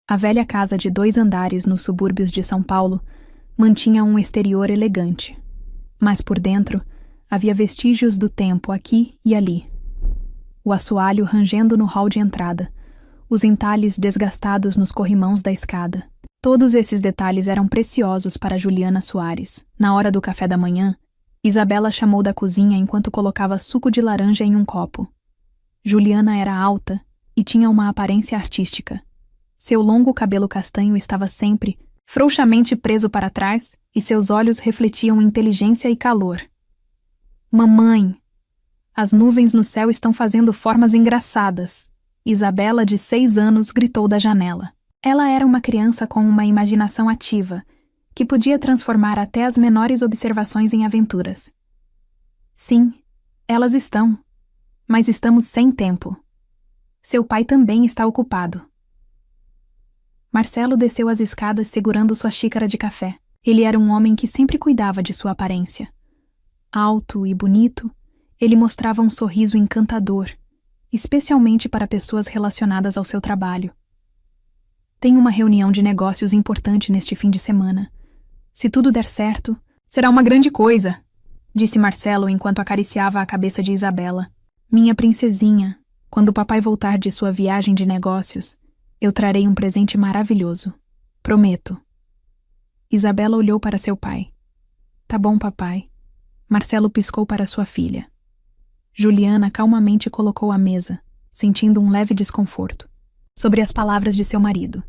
A velha casa de 2 andares nos subúrbios de São Paulo mantinha um exterior elegante, mas por dentro havia vestígios do tempo aqui e ali. O assoalho rangendo no hall de entrada, os entalhes desgastados nos corrimãos da escada. Todos esses detalhes eram preciosos para Juliana Soares. Na hora do café da manhã, Isabela chamou da cozinha enquanto colocava suco de laranja em um copo. Juliana era alta e tinha uma aparência artística. Seu longo cabelo castanho estava sempre frouxamente preso para trás e seus olhos refletiam inteligência e calor. Mamãe! As nuvens no céu estão fazendo formas engraçadas. Isabela, de 6 anos, gritou da janela. Ela era uma criança com uma imaginação ativa, que podia transformar até as menores observações em aventuras. Sim, elas estão, mas estamos sem tempo. Seu pai também está ocupado. Marcelo desceu as escadas segurando sua xícara de café. Ele era um homem que sempre cuidava de sua aparência. Alto e bonito, ele mostrava um sorriso encantador, especialmente para pessoas relacionadas ao seu trabalho. Tenho uma reunião de negócios importante neste fim de semana. Se tudo der certo, será uma grande coisa, disse Marcelo enquanto acariciava a cabeça de Isabela. Minha princesinha, quando o papai voltar de sua viagem de negócios, eu trarei um presente maravilhoso. Prometo. Isabela olhou para seu pai. Tá bom, papai. Marcelo piscou para sua filha. Juliana calmamente colocou a mesa, sentindo um leve desconforto, sobre as palavras de seu marido.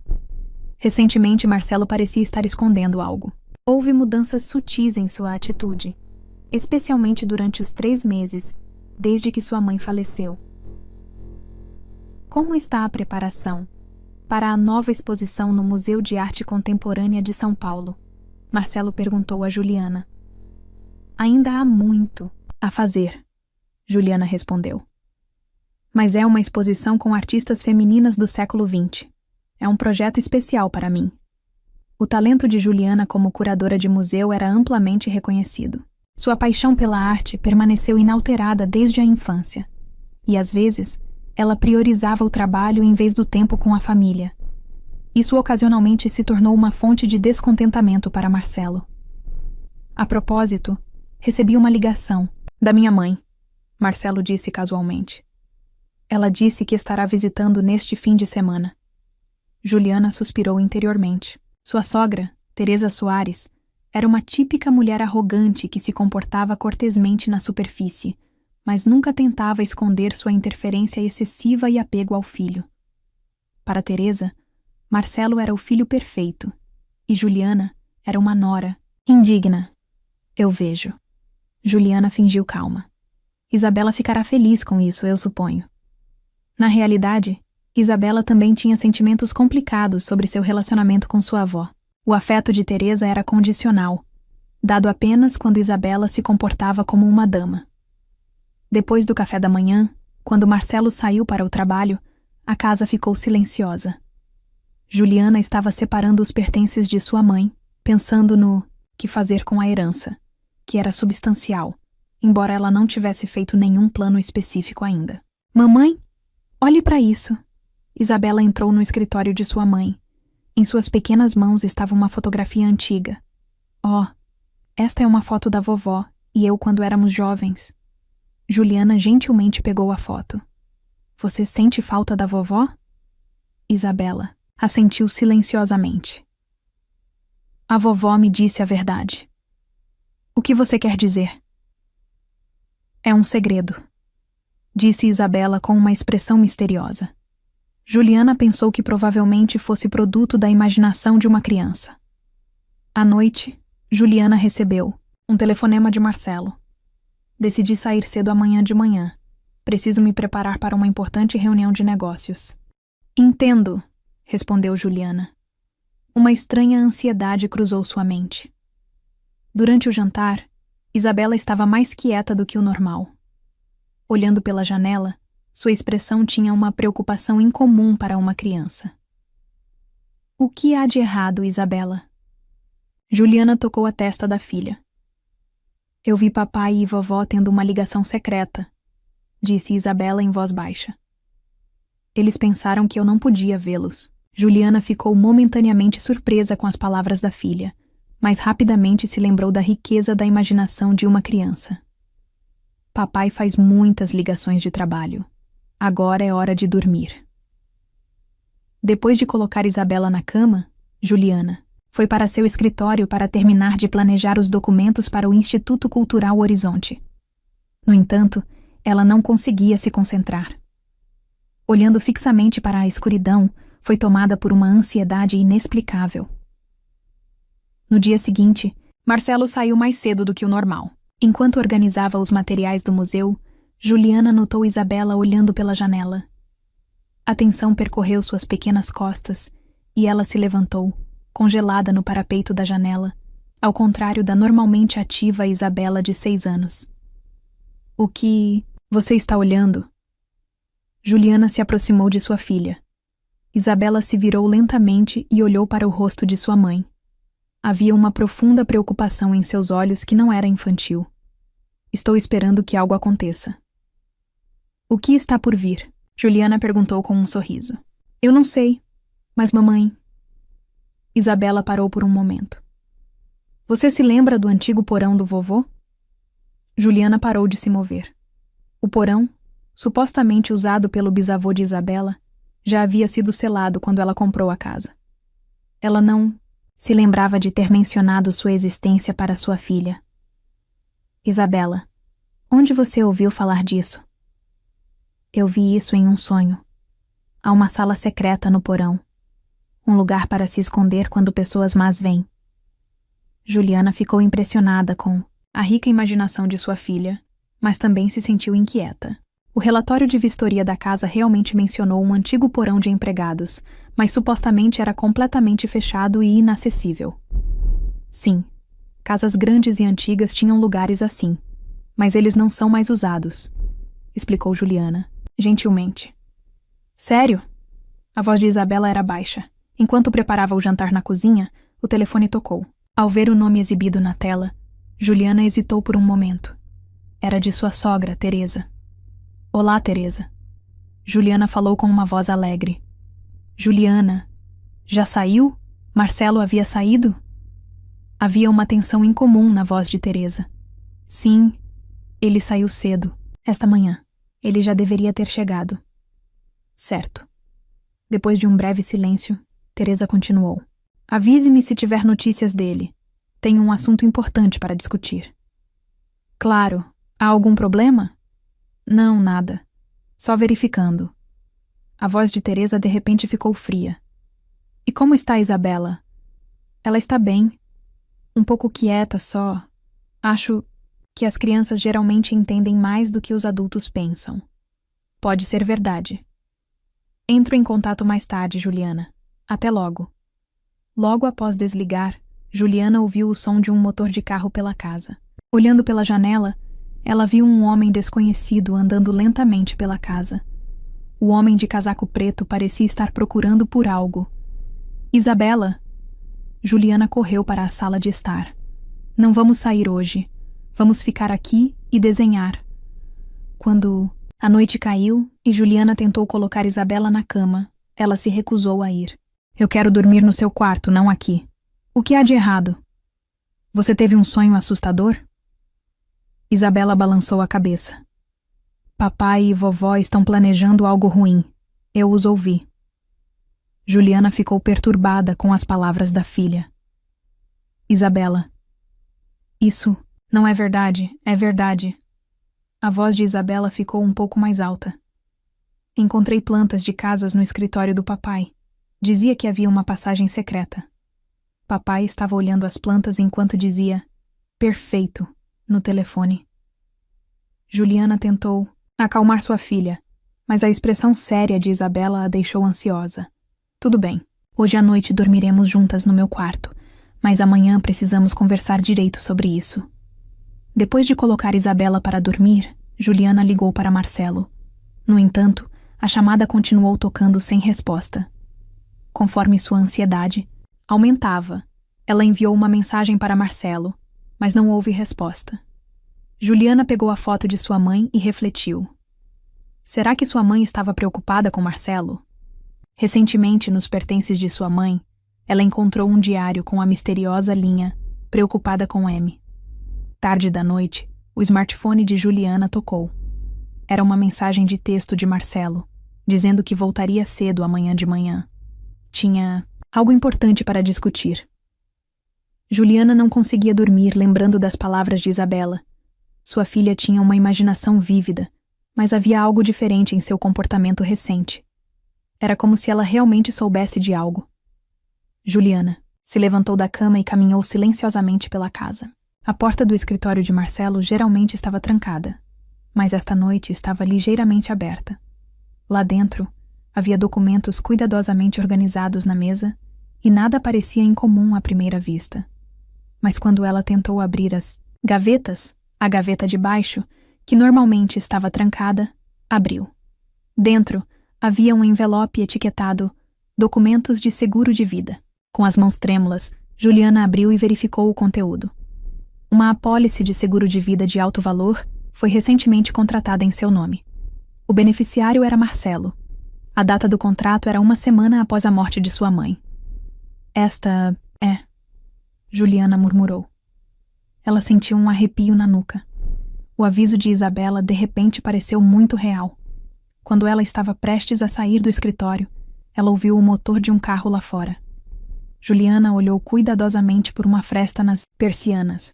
Recentemente, Marcelo parecia estar escondendo algo. Houve mudanças sutis em sua atitude, especialmente durante os 3 meses, desde que sua mãe faleceu. Como está a preparação para a nova exposição no Museu de Arte Contemporânea de São Paulo? Marcelo perguntou a Juliana. Ainda há muito a fazer, Juliana respondeu. Mas é uma exposição com artistas femininas do século XX. É um projeto especial para mim. O talento de Juliana como curadora de museu era amplamente reconhecido. Sua paixão pela arte permaneceu inalterada desde a infância. E, às vezes, ela priorizava o trabalho em vez do tempo com a família. Isso ocasionalmente se tornou uma fonte de descontentamento para Marcelo. A propósito, recebi uma ligação da minha mãe, Marcelo disse casualmente. Ela disse que estará visitando neste fim de semana. Juliana suspirou interiormente. Sua sogra, Teresa Soares, era uma típica mulher arrogante que se comportava cortesmente na superfície, mas nunca tentava esconder sua interferência excessiva e apego ao filho. Para Teresa, Marcelo era o filho perfeito, e Juliana era uma nora, indigna. Eu vejo. Juliana fingiu calma. Isabela ficará feliz com isso, eu suponho. Na realidade, Isabela também tinha sentimentos complicados sobre seu relacionamento com sua avó. O afeto de Teresa era condicional, dado apenas quando Isabela se comportava como uma dama. Depois do café da manhã, quando Marcelo saiu para o trabalho, a casa ficou silenciosa. Juliana estava separando os pertences de sua mãe, pensando no que fazer com a herança, que era substancial, embora ela não tivesse feito nenhum plano específico ainda. Mamãe, olhe para isso. Isabela entrou no escritório de sua mãe. Em suas pequenas mãos estava uma fotografia antiga. Oh, esta é uma foto da vovó e eu quando éramos jovens. Juliana gentilmente pegou a foto. Você sente falta da vovó? Isabela assentiu silenciosamente. A vovó me disse a verdade. O que você quer dizer? É um segredo, disse Isabela com uma expressão misteriosa. Juliana pensou que provavelmente fosse produto da imaginação de uma criança. À noite, Juliana recebeu um telefonema de Marcelo. Decidi sair cedo amanhã de manhã. Preciso me preparar para uma importante reunião de negócios. Entendo, respondeu Juliana. Uma estranha ansiedade cruzou sua mente. Durante o jantar, Isabela estava mais quieta do que o normal. Olhando pela janela, sua expressão tinha uma preocupação incomum para uma criança. O que há de errado, Isabela? Juliana tocou a testa da filha. Eu vi papai e vovó tendo uma ligação secreta, disse Isabela em voz baixa. Eles pensaram que eu não podia vê-los. Juliana ficou momentaneamente surpresa com as palavras da filha, mas rapidamente se lembrou da riqueza da imaginação de uma criança. Papai faz muitas ligações de trabalho. Agora é hora de dormir. Depois de colocar Isabela na cama, Juliana foi para seu escritório para terminar de planejar os documentos para o Instituto Cultural Horizonte. No entanto, ela não conseguia se concentrar. Olhando fixamente para a escuridão, foi tomada por uma ansiedade inexplicável. No dia seguinte, Marcelo saiu mais cedo do que o normal. Enquanto organizava os materiais do museu, Juliana notou Isabela olhando pela janela. A tensão percorreu suas pequenas costas e ela se levantou, congelada no parapeito da janela, ao contrário da normalmente ativa Isabela de 6 anos. O que você está olhando? Juliana se aproximou de sua filha. Isabela se virou lentamente e olhou para o rosto de sua mãe. Havia uma profunda preocupação em seus olhos que não era infantil. Estou esperando que algo aconteça. O que está por vir? Juliana perguntou com um sorriso. Eu não sei, mas mamãe... Isabela parou por um momento. Você se lembra do antigo porão do vovô? Juliana parou de se mover. O porão, supostamente usado pelo bisavô de Isabela, já havia sido selado quando ela comprou a casa. Ela não se lembrava de ter mencionado sua existência para sua filha. Isabela, onde você ouviu falar disso? Eu vi isso em um sonho. Há uma sala secreta no porão. Um lugar para se esconder quando pessoas más vêm. Juliana ficou impressionada com a rica imaginação de sua filha, mas também se sentiu inquieta. O relatório de vistoria da casa realmente mencionou um antigo porão de empregados, mas supostamente era completamente fechado e inacessível. Sim, casas grandes e antigas tinham lugares assim, mas eles não são mais usados, explicou Juliana, gentilmente. Sério? A voz de Isabela era baixa. Enquanto preparava o jantar na cozinha, o telefone tocou. Ao ver o nome exibido na tela, Juliana hesitou por um momento. Era de sua sogra, Teresa. Olá, Teresa. Juliana falou com uma voz alegre. Juliana, já saiu? Marcelo havia saído? Havia uma tensão incomum na voz de Teresa. Sim, ele saiu cedo, esta manhã. Ele já deveria ter chegado. Certo. Depois de um breve silêncio, Teresa continuou. Avise-me se tiver notícias dele. Tenho um assunto importante para discutir. Claro. Há algum problema? Não, nada. Só verificando. A voz de Teresa de repente ficou fria. E como está a Isabela? Ela está bem. Um pouco quieta só. Acho que as crianças geralmente entendem mais do que os adultos pensam. Pode ser verdade. Entro em contato mais tarde, Juliana. Até logo. Logo após desligar, Juliana ouviu o som de um motor de carro pela casa. Olhando pela janela, ela viu um homem desconhecido andando lentamente pela casa. O homem de casaco preto parecia estar procurando por algo. Isabela! Juliana correu para a sala de estar. Não vamos sair hoje. Vamos ficar aqui e desenhar. Quando a noite caiu e Juliana tentou colocar Isabela na cama, ela se recusou a ir. Eu quero dormir no seu quarto, não aqui. O que há de errado? Você teve um sonho assustador? Isabela balançou a cabeça. Papai e vovó estão planejando algo ruim. Eu os ouvi. Juliana ficou perturbada com as palavras da filha. Isabela. Isso não é verdade, é verdade. A voz de Isabela ficou um pouco mais alta. Encontrei plantas de casas no escritório do papai. Dizia que havia uma passagem secreta. Papai estava olhando as plantas enquanto dizia perfeito no telefone. Juliana tentou acalmar sua filha, mas a expressão séria de Isabela a deixou ansiosa. Tudo bem, hoje à noite dormiremos juntas no meu quarto, mas amanhã precisamos conversar direito sobre isso. Depois de colocar Isabela para dormir, Juliana ligou para Marcelo. No entanto, a chamada continuou tocando sem resposta. Conforme sua ansiedade aumentava, ela enviou uma mensagem para Marcelo, mas não houve resposta. Juliana pegou a foto de sua mãe e refletiu. Será que sua mãe estava preocupada com Marcelo? Recentemente, nos pertences de sua mãe, ela encontrou um diário com a misteriosa linha "Preocupada com M". Tarde da noite, o smartphone de Juliana tocou. Era uma mensagem de texto de Marcelo, dizendo que voltaria cedo amanhã de manhã. Tinha algo importante para discutir. Juliana não conseguia dormir lembrando das palavras de Isabela. Sua filha tinha uma imaginação vívida, mas havia algo diferente em seu comportamento recente. Era como se ela realmente soubesse de algo. Juliana se levantou da cama e caminhou silenciosamente pela casa. A porta do escritório de Marcelo geralmente estava trancada, mas esta noite estava ligeiramente aberta. Lá dentro, havia documentos cuidadosamente organizados na mesa e nada parecia incomum à primeira vista. Mas quando ela tentou abrir as gavetas, a gaveta de baixo, que normalmente estava trancada, abriu. Dentro, havia um envelope etiquetado "Documentos de seguro de vida". Com as mãos trêmulas, Juliana abriu e verificou o conteúdo. Uma apólice de seguro de vida de alto valor foi recentemente contratada em seu nome. O beneficiário era Marcelo. A data do contrato era 1 semana após a morte de sua mãe. Esta é... Juliana murmurou. Ela sentiu um arrepio na nuca. O aviso de Isabela de repente pareceu muito real. Quando ela estava prestes a sair do escritório, ela ouviu o motor de um carro lá fora. Juliana olhou cuidadosamente por uma fresta nas persianas.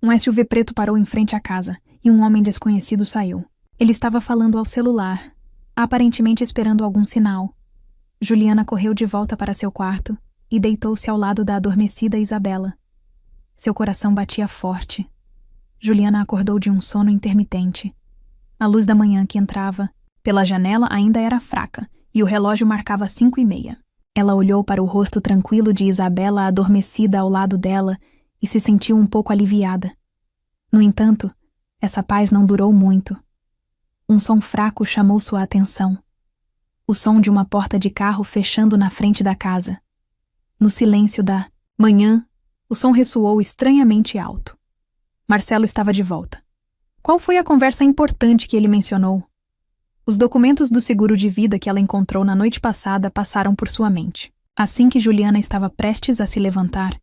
Um SUV preto parou em frente à casa e um homem desconhecido saiu. Ele estava falando ao celular, aparentemente esperando algum sinal. Juliana correu de volta para seu quarto e deitou-se ao lado da adormecida Isabela. Seu coração batia forte. Juliana acordou de um sono intermitente. A luz da manhã que entrava pela janela ainda era fraca e o relógio marcava 5:30. Ela olhou para o rosto tranquilo de Isabela adormecida ao lado dela e se sentiu um pouco aliviada. No entanto, essa paz não durou muito. Um som fraco chamou sua atenção. O som de uma porta de carro fechando na frente da casa. No silêncio da manhã, o som ressoou estranhamente alto. Marcelo estava de volta. Qual foi a conversa importante que ele mencionou? Os documentos do seguro de vida que ela encontrou na noite passada passaram por sua mente. Assim que Juliana estava prestes a se levantar,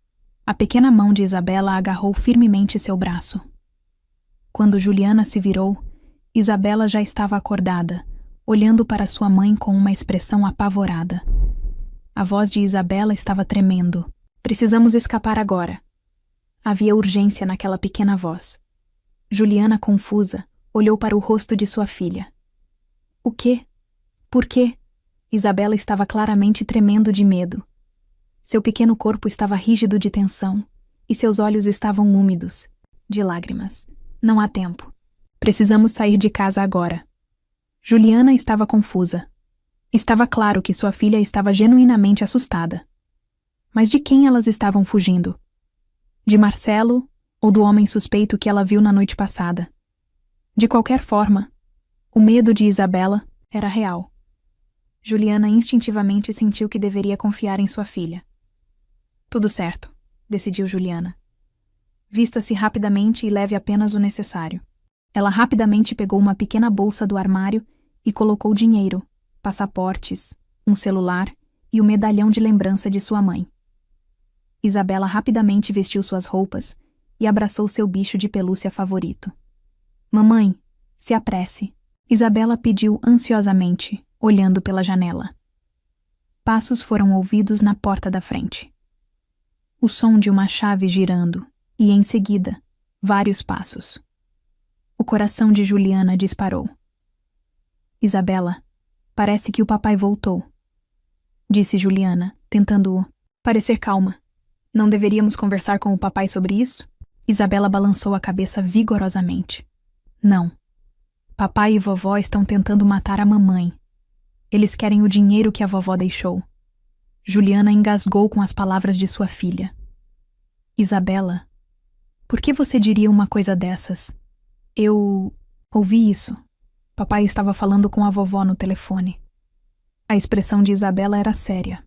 a pequena mão de Isabela agarrou firmemente seu braço. Quando Juliana se virou, Isabela já estava acordada, olhando para sua mãe com uma expressão apavorada. A voz de Isabela estava tremendo. Precisamos escapar agora. Havia urgência naquela pequena voz. Juliana, confusa, olhou para o rosto de sua filha. O quê? Por quê? Isabela estava claramente tremendo de medo. Seu pequeno corpo estava rígido de tensão e seus olhos estavam úmidos, de lágrimas. Não há tempo. Precisamos sair de casa agora. Juliana estava confusa. Estava claro que sua filha estava genuinamente assustada. Mas de quem elas estavam fugindo? De Marcelo ou do homem suspeito que ela viu na noite passada? De qualquer forma, o medo de Isabela era real. Juliana instintivamente sentiu que deveria confiar em sua filha. Tudo certo, decidiu Juliana. Vista-se rapidamente e leve apenas o necessário. Ela rapidamente pegou uma pequena bolsa do armário e colocou dinheiro, passaportes, um celular e o medalhão de lembrança de sua mãe. Isabela rapidamente vestiu suas roupas e abraçou seu bicho de pelúcia favorito. Mamãe, se apresse. Isabela pediu ansiosamente, olhando pela janela. Passos foram ouvidos na porta da frente. O som de uma chave girando e, em seguida, vários passos. O coração de Juliana disparou. Isabela, parece que o papai voltou, disse Juliana, tentando parecer calma. Não deveríamos conversar com o papai sobre isso? Isabela balançou a cabeça vigorosamente. Não. Papai e vovó estão tentando matar a mamãe. Eles querem o dinheiro que a vovó deixou. Juliana engasgou com as palavras de sua filha. Isabela, por que você diria uma coisa dessas? Eu ouvi isso. Papai estava falando com a vovó no telefone. A expressão de Isabela era séria.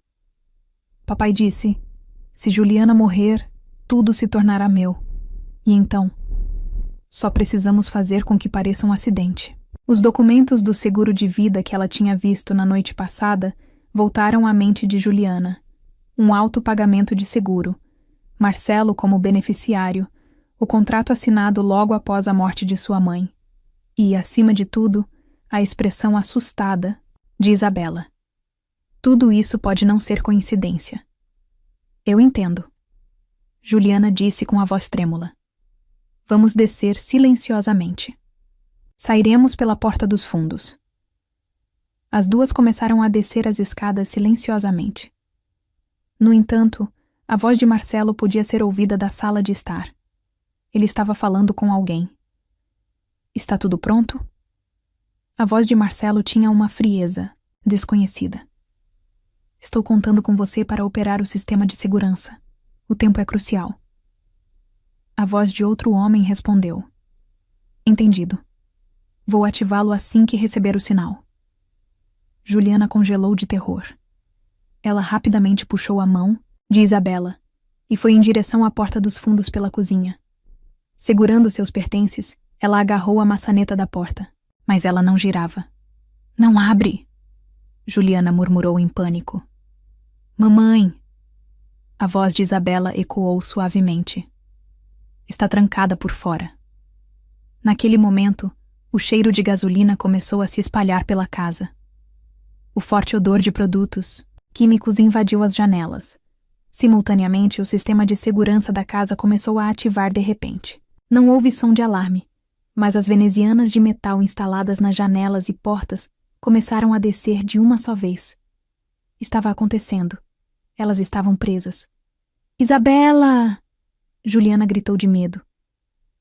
Papai disse, se Juliana morrer, tudo se tornará meu. E então, só precisamos fazer com que pareça um acidente. Os documentos do seguro de vida que ela tinha visto na noite passada voltaram à mente de Juliana. Um alto pagamento de seguro, Marcelo como beneficiário, o contrato assinado logo após a morte de sua mãe e, acima de tudo, a expressão assustada de Isabela. Tudo isso pode não ser coincidência. Eu entendo, Juliana disse com a voz trêmula. Vamos descer silenciosamente. Sairemos pela porta dos fundos. As duas começaram a descer as escadas silenciosamente. No entanto, a voz de Marcelo podia ser ouvida da sala de estar. Ele estava falando com alguém. Está tudo pronto? A voz de Marcelo tinha uma frieza desconhecida. Estou contando com você para operar o sistema de segurança. O tempo é crucial. A voz de outro homem respondeu. Entendido. Vou ativá-lo assim que receber o sinal. Juliana congelou de terror. Ela rapidamente puxou a mão de Isabela e foi em direção à porta dos fundos pela cozinha. Segurando seus pertences, ela agarrou a maçaneta da porta, mas ela não girava. Não abre! Juliana murmurou em pânico. Mamãe! A voz de Isabela ecoou suavemente. Está trancada por fora. Naquele momento, o cheiro de gasolina começou a se espalhar pela casa. O forte odor de produtos químicos invadiu as janelas. Simultaneamente, o sistema de segurança da casa começou a ativar de repente. Não houve som de alarme, mas as venezianas de metal instaladas nas janelas e portas começaram a descer de uma só vez. Estava acontecendo. Elas estavam presas. Isabela! Juliana gritou de medo.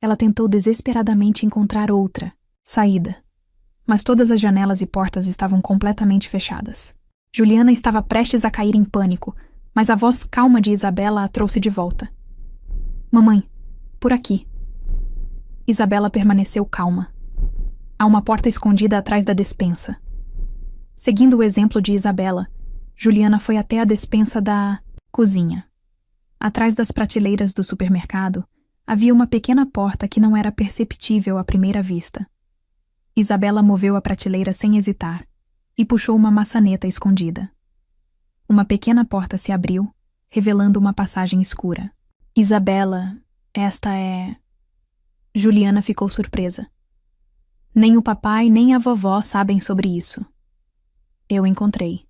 Ela tentou desesperadamente encontrar outra saída, mas todas as janelas e portas estavam completamente fechadas. Juliana estava prestes a cair em pânico, mas a voz calma de Isabela a trouxe de volta. Mamãe, por aqui. Isabela permaneceu calma. Há uma porta escondida atrás da despensa. Seguindo o exemplo de Isabela, Juliana foi até a despensa da cozinha. Atrás das prateleiras do supermercado, havia uma pequena porta que não era perceptível à primeira vista. Isabela moveu a prateleira sem hesitar e puxou uma maçaneta escondida. Uma pequena porta se abriu, revelando uma passagem escura. Isabela, esta é... Juliana ficou surpresa. Nem o papai nem a vovó sabem sobre isso. Eu encontrei.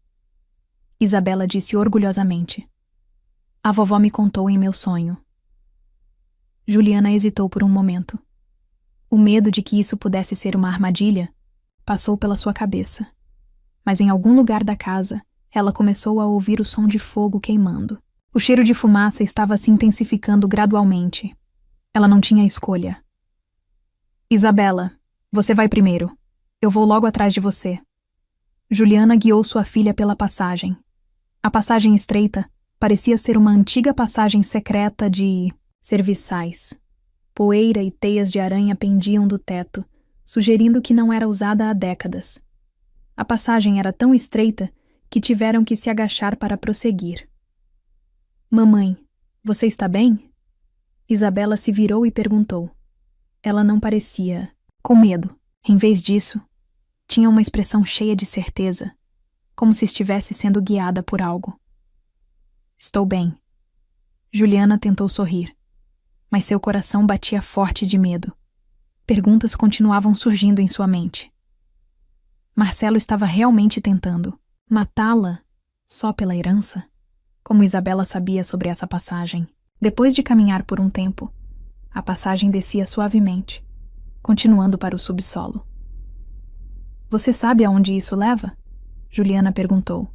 Isabela disse orgulhosamente. A vovó me contou em meu sonho. Juliana hesitou por um momento. O medo de que isso pudesse ser uma armadilha passou pela sua cabeça. Mas em algum lugar da casa, ela começou a ouvir o som de fogo queimando. O cheiro de fumaça estava se intensificando gradualmente. Ela não tinha escolha. Isabela, você vai primeiro. Eu vou logo atrás de você. Juliana guiou sua filha pela passagem. A passagem estreita parecia ser uma antiga passagem secreta de serviçais. Poeira e teias de aranha pendiam do teto, sugerindo que não era usada há décadas. A passagem era tão estreita que tiveram que se agachar para prosseguir. Mamãe, você está bem? Isabela se virou e perguntou. Ela não parecia com medo. Em vez disso, tinha uma expressão cheia de certeza, como se estivesse sendo guiada por algo. Estou bem. Juliana tentou sorrir, mas seu coração batia forte de medo. Perguntas continuavam surgindo em sua mente. Marcelo estava realmente tentando matá-la só pela herança? Como Isabela sabia sobre essa passagem? Depois de caminhar por um tempo, a passagem descia suavemente, continuando para o subsolo. Você sabe aonde isso leva? Juliana perguntou.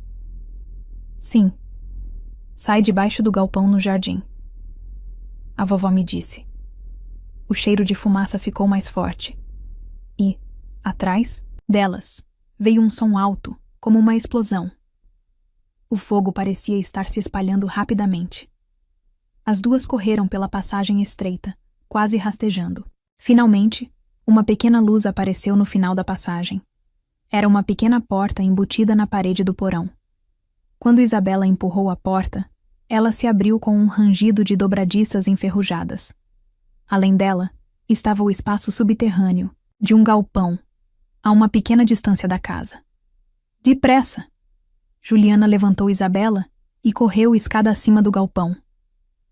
Sim. Sai debaixo do galpão no jardim. A vovó me disse. O cheiro de fumaça ficou mais forte. E, atrás delas, veio um som alto, como uma explosão. O fogo parecia estar se espalhando rapidamente. As duas correram pela passagem estreita, quase rastejando. Finalmente, uma pequena luz apareceu no final da passagem. Era uma pequena porta embutida na parede do porão. Quando Isabela empurrou a porta, ela se abriu com um rangido de dobradiças enferrujadas. Além dela, estava o espaço subterrâneo de um galpão, a uma pequena distância da casa. Depressa! Juliana levantou Isabela e correu escada acima do galpão.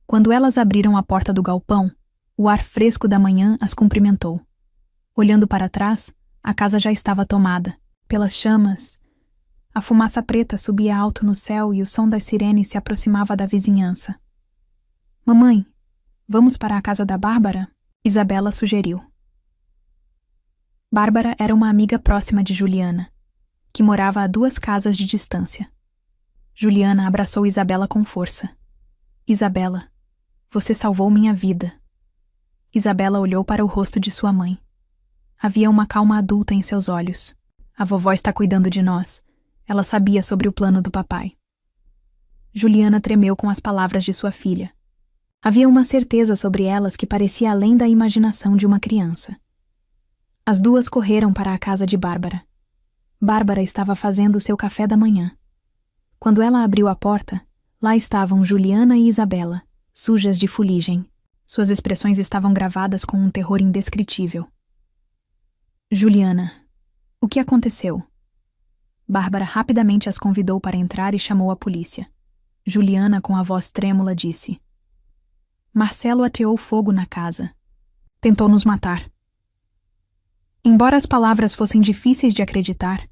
Quando elas abriram a porta do galpão, o ar fresco da manhã as cumprimentou. Olhando para trás, a casa já estava tomada. Pelas chamas, a fumaça preta subia alto no céu e o som das sirenes se aproximava da vizinhança. Mamãe, vamos para a casa da Bárbara? Isabela sugeriu. Bárbara era uma amiga próxima de Juliana, que morava a 2 casas de distância. Juliana abraçou Isabela com força. Isabela, você salvou minha vida. Isabela olhou para o rosto de sua mãe. Havia uma calma adulta em seus olhos. A vovó está cuidando de nós. Ela sabia sobre o plano do papai. Juliana tremeu com as palavras de sua filha. Havia uma certeza sobre elas que parecia além da imaginação de uma criança. As 2 correram para a casa de Bárbara. Bárbara estava fazendo seu café da manhã. Quando ela abriu a porta, lá estavam Juliana e Isabela, sujas de fuligem. Suas expressões estavam gravadas com um terror indescritível. Juliana, o que aconteceu? Bárbara rapidamente as convidou para entrar e chamou a polícia. Juliana, com a voz trêmula, disse: Marcelo ateou fogo na casa. Tentou nos matar. Embora as palavras fossem difíceis de acreditar,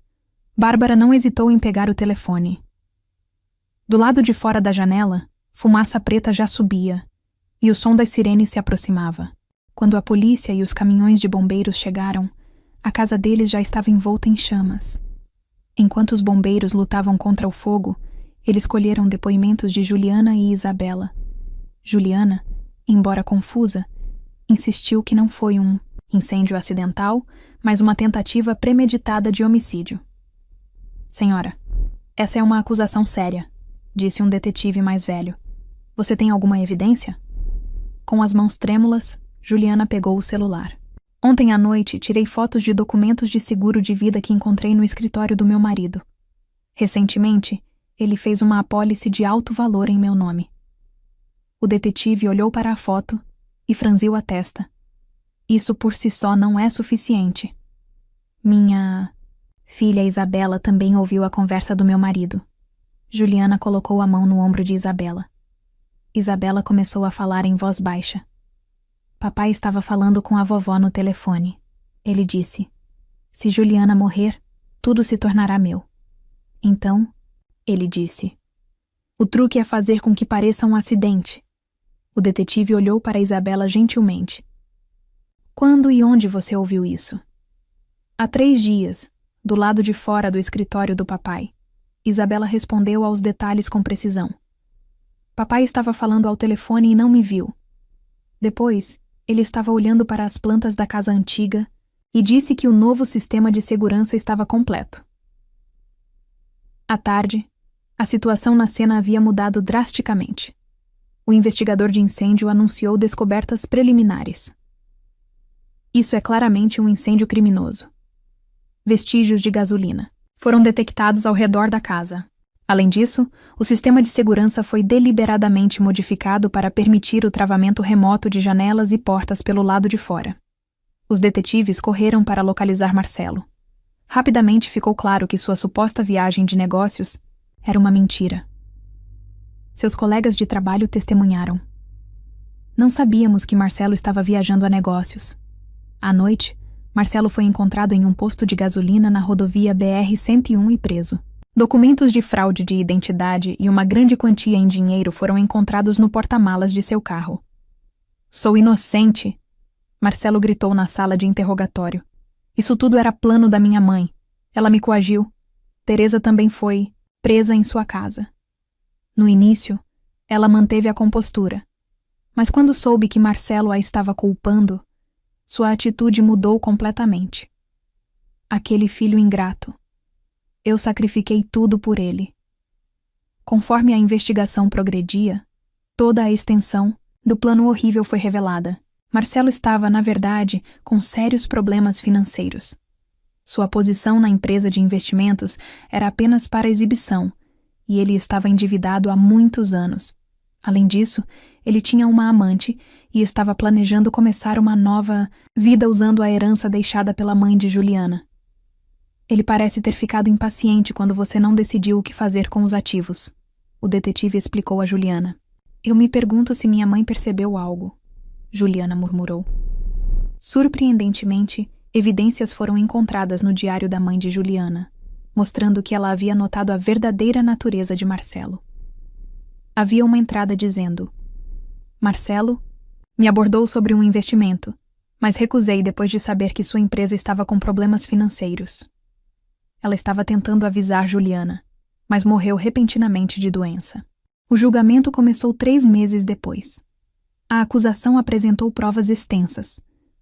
Bárbara não hesitou em pegar o telefone. Do lado de fora da janela, fumaça preta já subia, e o som das sirenes se aproximava. Quando a polícia e os caminhões de bombeiros chegaram, a casa deles já estava envolta em chamas. Enquanto os bombeiros lutavam contra o fogo, eles colheram depoimentos de Juliana e Isabela. Juliana, embora confusa, insistiu que não foi um incêndio acidental, mas uma tentativa premeditada de homicídio. Senhora, essa é uma acusação séria, disse um detetive mais velho. Você tem alguma evidência? Com as mãos trêmulas, Juliana pegou o celular. Ontem à noite, tirei fotos de documentos de seguro de vida que encontrei no escritório do meu marido. Recentemente, ele fez uma apólice de alto valor em meu nome. O detetive olhou para a foto e franziu a testa. Isso por si só não é suficiente. Minha filha Isabela também ouviu a conversa do meu marido. Juliana colocou a mão no ombro de Isabela. Isabela começou a falar em voz baixa. Papai estava falando com a vovó no telefone. Ele disse: se Juliana morrer, tudo se tornará meu. Então, ele disse: o truque é fazer com que pareça um acidente. O detetive olhou para Isabela gentilmente. Quando e onde você ouviu isso? Há 3 dias, do lado de fora do escritório do papai. Isabela respondeu aos detalhes com precisão. Papai estava falando ao telefone e não me viu. Depois, ele estava olhando para as plantas da casa antiga e disse que o novo sistema de segurança estava completo. À tarde, a situação na cena havia mudado drasticamente. O investigador de incêndio anunciou descobertas preliminares. Isso é claramente um incêndio criminoso. Vestígios de gasolina foram detectados ao redor da casa. Além disso, o sistema de segurança foi deliberadamente modificado para permitir o travamento remoto de janelas e portas pelo lado de fora. Os detetives correram para localizar Marcelo. Rapidamente ficou claro que sua suposta viagem de negócios era uma mentira. Seus colegas de trabalho testemunharam. Não sabíamos que Marcelo estava viajando a negócios. À noite, Marcelo foi encontrado em um posto de gasolina na rodovia BR-101 e preso. Documentos de fraude de identidade e uma grande quantia em dinheiro foram encontrados no porta-malas de seu carro. Sou inocente! Marcelo gritou na sala de interrogatório. Isso tudo era plano da minha mãe. Ela me coagiu. Teresa também foi presa em sua casa. No início, ela manteve a compostura. Mas quando soube que Marcelo a estava culpando, sua atitude mudou completamente. Aquele filho ingrato. Eu sacrifiquei tudo por ele. Conforme a investigação progredia, toda a extensão do plano horrível foi revelada. Marcelo estava, na verdade, com sérios problemas financeiros. Sua posição na empresa de investimentos era apenas para exibição, e ele estava endividado há muitos anos. Além disso, ele tinha uma amante e estava planejando começar uma nova vida usando a herança deixada pela mãe de Juliana. Ele parece ter ficado impaciente quando você não decidiu o que fazer com os ativos, o detetive explicou a Juliana. Eu me pergunto se minha mãe percebeu algo, Juliana murmurou. Surpreendentemente, evidências foram encontradas no diário da mãe de Juliana, mostrando que ela havia notado a verdadeira natureza de Marcelo. Havia uma entrada dizendo: Marcelo me abordou sobre um investimento, mas recusei depois de saber que sua empresa estava com problemas financeiros. Ela estava tentando avisar Juliana, mas morreu repentinamente de doença. O julgamento começou 3 meses depois. A acusação apresentou provas extensas.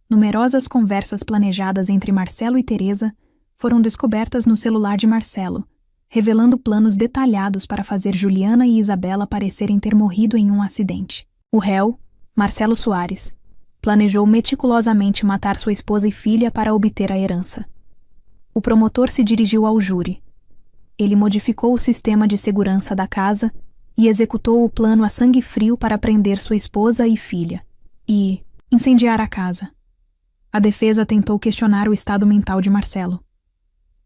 Numerosas conversas planejadas entre Marcelo e Teresa foram descobertas no celular de Marcelo, revelando planos detalhados para fazer Juliana e Isabela parecerem ter morrido em um acidente. O réu, Marcelo Soares, planejou meticulosamente matar sua esposa e filha para obter a herança. O promotor se dirigiu ao júri. Ele modificou o sistema de segurança da casa e executou o plano a sangue frio para prender sua esposa e filha e incendiar a casa. A defesa tentou questionar o estado mental de Marcelo,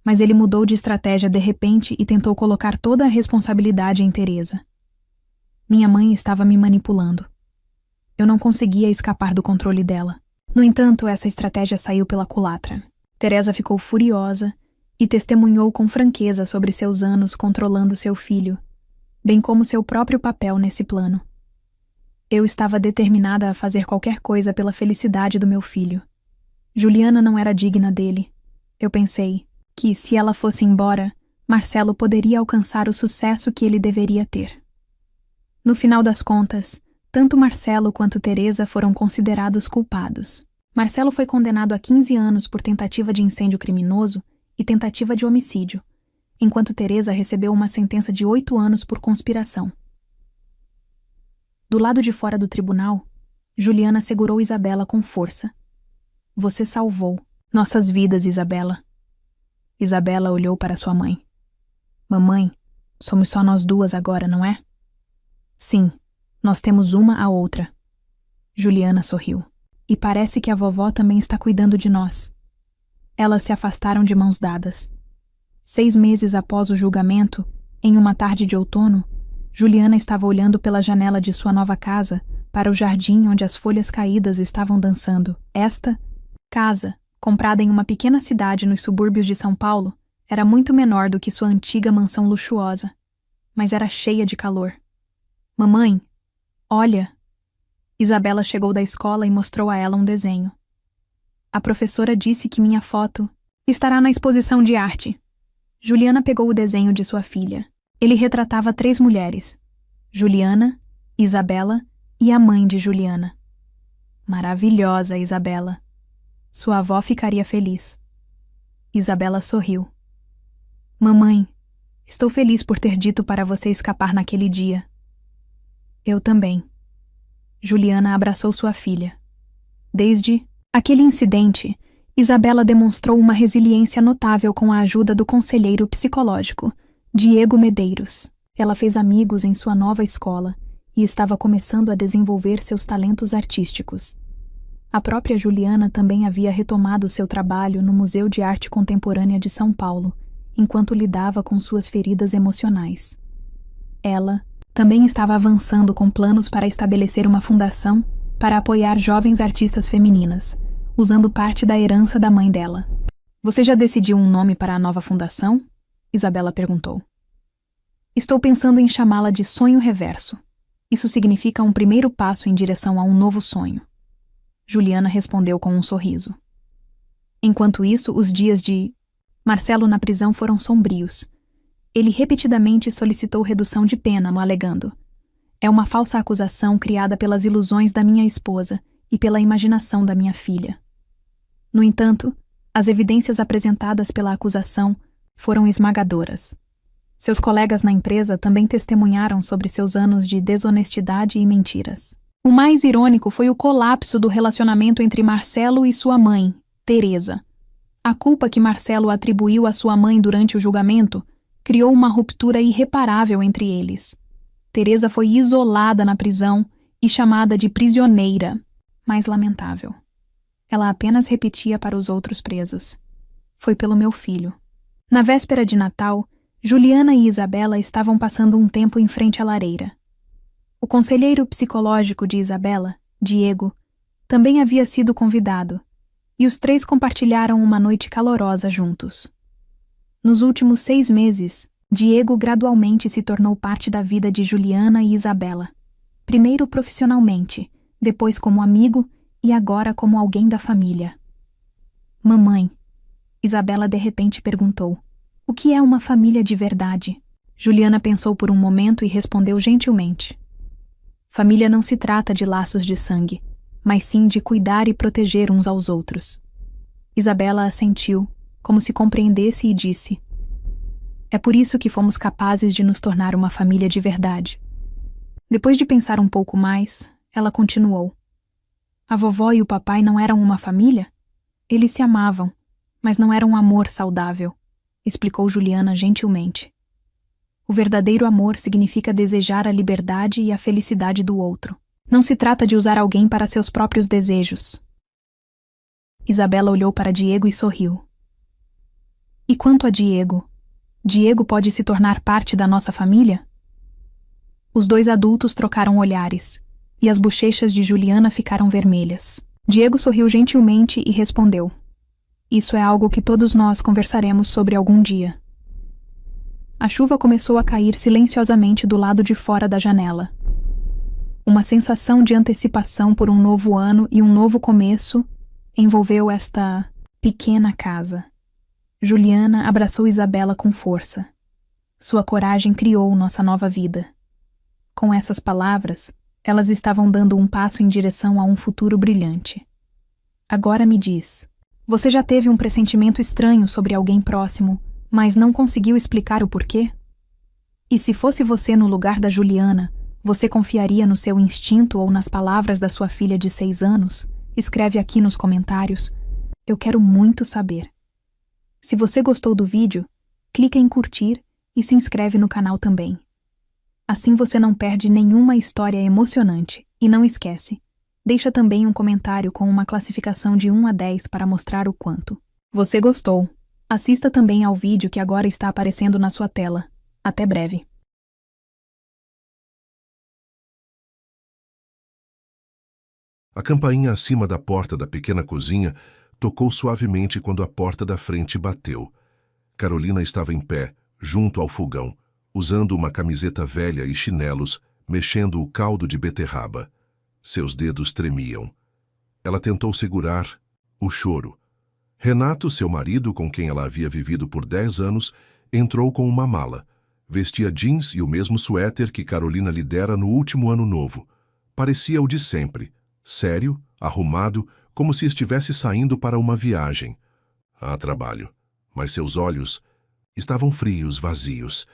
mas ele mudou de estratégia de repente e tentou colocar toda a responsabilidade em Teresa. Minha mãe estava me manipulando. Eu não conseguia escapar do controle dela. No entanto, essa estratégia saiu pela culatra. Teresa ficou furiosa e testemunhou com franqueza sobre seus anos controlando seu filho, bem como seu próprio papel nesse plano. Eu estava determinada a fazer qualquer coisa pela felicidade do meu filho. Juliana não era digna dele. Eu pensei que, se ela fosse embora, Marcelo poderia alcançar o sucesso que ele deveria ter. No final das contas, tanto Marcelo quanto Teresa foram considerados culpados. Marcelo foi condenado a 15 anos por tentativa de incêndio criminoso e tentativa de homicídio, enquanto Teresa recebeu uma sentença de 8 anos por conspiração. Do lado de fora do tribunal, Juliana segurou Isabela com força. Você salvou nossas vidas, Isabela. Isabela olhou para sua mãe. Mamãe, somos só nós duas agora, não é? Sim, nós temos uma a outra. Juliana sorriu. E parece que a vovó também está cuidando de nós. Elas se afastaram de mãos dadas. 6 meses após o julgamento, em uma tarde de outono, Juliana estava olhando pela janela de sua nova casa para o jardim onde as folhas caídas estavam dançando. Esta casa, comprada em uma pequena cidade nos subúrbios de São Paulo, era muito menor do que sua antiga mansão luxuosa, mas era cheia de calor. Mamãe, olha! Isabela chegou da escola e mostrou a ela um desenho. A professora disse que minha foto estará na exposição de arte. Juliana pegou o desenho de sua filha. Ele retratava 3 mulheres: Juliana, Isabela e a mãe de Juliana. Maravilhosa, Isabela. Sua avó ficaria feliz. Isabela sorriu. Mamãe, estou feliz por ter dito para você escapar naquele dia. Eu também. Juliana abraçou sua filha. Desde aquele incidente, Isabela demonstrou uma resiliência notável com a ajuda do conselheiro psicológico, Diego Medeiros. Ela fez amigos em sua nova escola e estava começando a desenvolver seus talentos artísticos. A própria Juliana também havia retomado seu trabalho no Museu de Arte Contemporânea de São Paulo, enquanto lidava com suas feridas emocionais. Ela também estava avançando com planos para estabelecer uma fundação para apoiar jovens artistas femininas, usando parte da herança da mãe dela. Você já decidiu um nome para a nova fundação? Isabela perguntou. Estou pensando em chamá-la de Sonho Reverso. Isso significa um primeiro passo em direção a um novo sonho. Juliana respondeu com um sorriso. Enquanto isso, os dias de Marcelo na prisão foram sombrios. Ele repetidamente solicitou redução de pena, alegando: é uma falsa acusação criada pelas ilusões da minha esposa e pela imaginação da minha filha. No entanto, as evidências apresentadas pela acusação foram esmagadoras. Seus colegas na empresa também testemunharam sobre seus anos de desonestidade e mentiras. O mais irônico foi o colapso do relacionamento entre Marcelo e sua mãe, Teresa. A culpa que Marcelo atribuiu à sua mãe durante o julgamento criou uma ruptura irreparável entre eles. Teresa foi isolada na prisão e chamada de prisioneira. Mais lamentável, ela apenas repetia para os outros presos: foi pelo meu filho. Na véspera de Natal, Juliana e Isabela estavam passando um tempo em frente à lareira. O conselheiro psicológico de Isabela, Diego, também havia sido convidado, e os três compartilharam uma noite calorosa juntos. Nos últimos 6 meses, Diego gradualmente se tornou parte da vida de Juliana e Isabela, primeiro profissionalmente, depois como amigo e agora como alguém da família. Mamãe, Isabela de repente perguntou, o que é uma família de verdade? Juliana pensou por um momento e respondeu gentilmente. Família não se trata de laços de sangue, mas sim de cuidar e proteger uns aos outros. Isabela assentiu, como se compreendesse e disse, é por isso que fomos capazes de nos tornar uma família de verdade. Depois de pensar um pouco mais, ela continuou. A vovó e o papai não eram uma família? Eles se amavam, mas não era um amor saudável, explicou Juliana gentilmente. O verdadeiro amor significa desejar a liberdade e a felicidade do outro. Não se trata de usar alguém para seus próprios desejos. Isabela olhou para Diego e sorriu. E quanto a Diego? Diego pode se tornar parte da nossa família? Os dois adultos trocaram olhares, e as bochechas de Juliana ficaram vermelhas. Diego sorriu gentilmente e respondeu. Isso é algo que todos nós conversaremos sobre algum dia. A chuva começou a cair silenciosamente do lado de fora da janela. Uma sensação de antecipação por um novo ano e um novo começo envolveu esta pequena casa. Juliana abraçou Isabela com força. Sua coragem criou nossa nova vida. Com essas palavras, elas estavam dando um passo em direção a um futuro brilhante. Agora me diz, você já teve um pressentimento estranho sobre alguém próximo, mas não conseguiu explicar o porquê? E se fosse você no lugar da Juliana, você confiaria no seu instinto ou nas palavras da sua filha de 6 anos? Escreve aqui nos comentários. Eu quero muito saber. Se você gostou do vídeo, clica em curtir e se inscreve no canal também. Assim você não perde nenhuma história emocionante. E não esquece, deixa também um comentário com uma classificação de 1 a 10 para mostrar o quanto você gostou. Assista também ao vídeo que agora está aparecendo na sua tela. Até breve. A campainha acima da porta da pequena cozinha tocou suavemente quando a porta da frente bateu. Carolina estava em pé, junto ao fogão, usando uma camiseta velha e chinelos, mexendo o caldo de beterraba. Seus dedos tremiam. Ela tentou segurar o choro. Renato, seu marido, com quem ela havia vivido por 10 anos, entrou com uma mala. Vestia jeans e o mesmo suéter que Carolina lhe dera no último ano novo. Parecia o de sempre, sério, arrumado, como se estivesse saindo para uma viagem. A trabalho. Mas seus olhos estavam frios, vazios.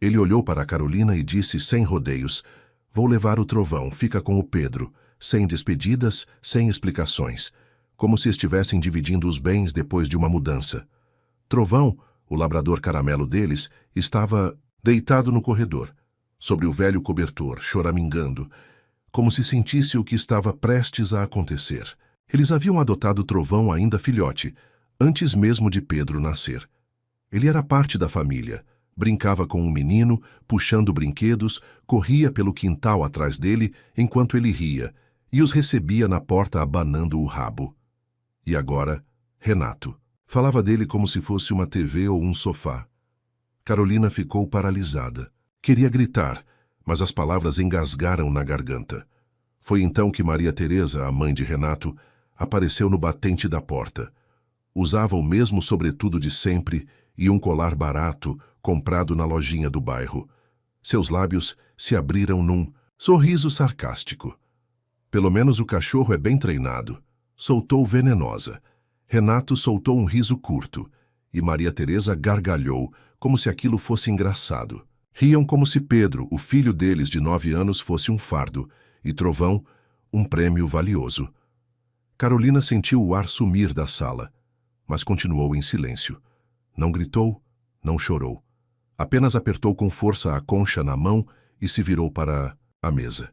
Ele olhou para Carolina e disse sem rodeios, vou levar o Trovão, fica com o Pedro, sem despedidas, sem explicações, como se estivessem dividindo os bens depois de uma mudança. Trovão, o labrador caramelo deles, estava deitado no corredor, sobre o velho cobertor, choramingando, como se sentisse o que estava prestes a acontecer. Eles haviam adotado Trovão ainda filhote, antes mesmo de Pedro nascer. Ele era parte da família, brincava com um menino, puxando brinquedos, corria pelo quintal atrás dele enquanto ele ria, e os recebia na porta abanando o rabo. E agora, Renato. Falava dele como se fosse uma TV ou um sofá. Carolina ficou paralisada. Queria gritar, mas as palavras engasgaram na garganta. Foi então que Maria Teresa, a mãe de Renato, apareceu no batente da porta. Usava o mesmo sobretudo de sempre e um colar barato comprado na lojinha do bairro. Seus lábios se abriram num sorriso sarcástico. Pelo menos o cachorro é bem treinado. Soltou venenosa. Renato soltou um riso curto, e Maria Teresa gargalhou, como se aquilo fosse engraçado. Riam como se Pedro, o filho deles de 9 anos, fosse um fardo, e Trovão, um prêmio valioso. Carolina sentiu o ar sumir da sala, mas continuou em silêncio. Não gritou, não chorou. Apenas apertou com força a concha na mão e se virou para a mesa.